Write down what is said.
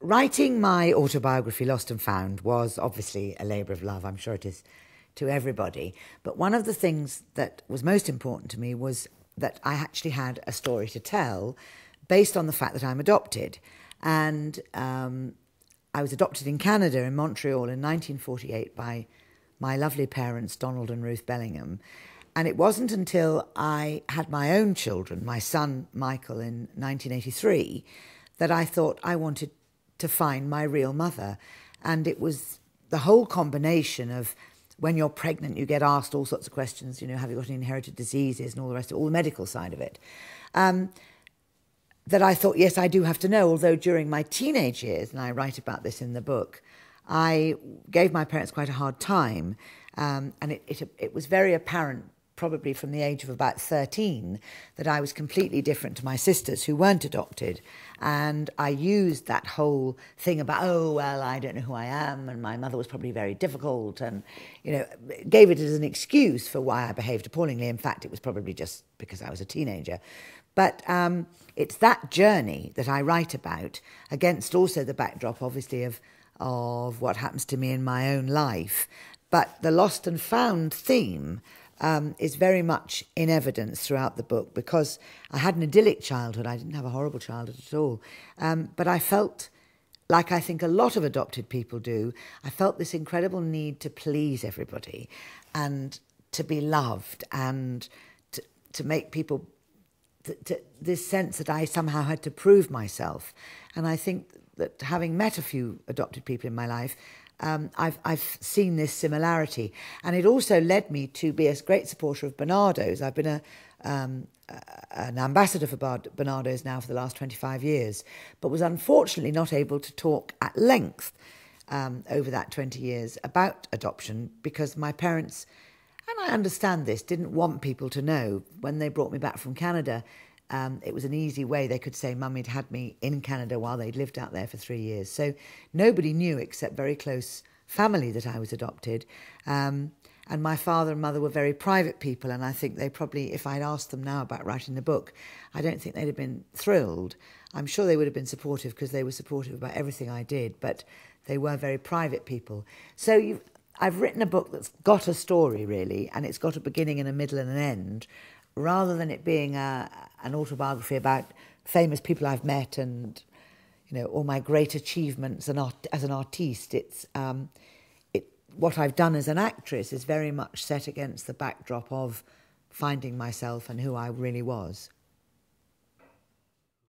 Writing my autobiography, Lost and Found, was obviously a labour of love. I'm sure it is to everybody. But one of the things that was most important to me was that I actually had a story to tell based on the fact that I'm adopted. And I was adopted in Canada, in Montreal, in 1948 by my lovely parents, Donald and Ruth Bellingham. And it wasn't until I had my own children, my son Michael, in 1983, that I thought I wanted to find my real mother. And it was the whole combination of when you're pregnant, you get asked all sorts of questions, you know, have you got any inherited diseases and all the rest of it, all the medical side of it, that I thought, yes, I do have to know. Although during my teenage years, and I write about this in the book, I gave my parents quite a hard time. And it was very apparent, probably from the age of about 13, that I was completely different to my sisters who weren't adopted. And I used that whole thing about, oh, well, I don't know who I am, and my mother was probably very difficult, and, you know, gave it as an excuse for why I behaved appallingly. In fact, it was probably just because I was a teenager. But it's that journey that I write about, against also the backdrop, obviously, of what happens to me in my own life. But the lost and found theme is very much in evidence throughout the book, because I had an idyllic childhood. I didn't have a horrible childhood at all. But I felt, like I think a lot of adopted people do, I felt this incredible need to please everybody and to be loved and to make people, this sense that I somehow had to prove myself. And I think that having met a few adopted people in my life, I've seen this similarity, and it also led me to be a great supporter of Barnardo's. I've been an ambassador for Barnardo's now for the last 25 years, but was unfortunately not able to talk at length over that 20 years about adoption, because my parents, and I understand this, didn't want people to know. When they brought me back from Canada, it was an easy way. They could say Mummy'd had me in Canada while they'd lived out there for 3 years. So nobody knew except very close family that I was adopted. And my father and mother were very private people, and I think they probably, if I'd asked them now about writing the book, I don't think they'd have been thrilled. I'm sure they would have been supportive, because they were supportive about everything I did, but they were very private people. So I've written a book that's got a story, really, and it's got a beginning and a middle and an end, rather than it being an autobiography about famous people I've met and, you know, all my great achievements as an artiste. It's what I've done as an actress is very much set against the backdrop of finding myself and who I really was.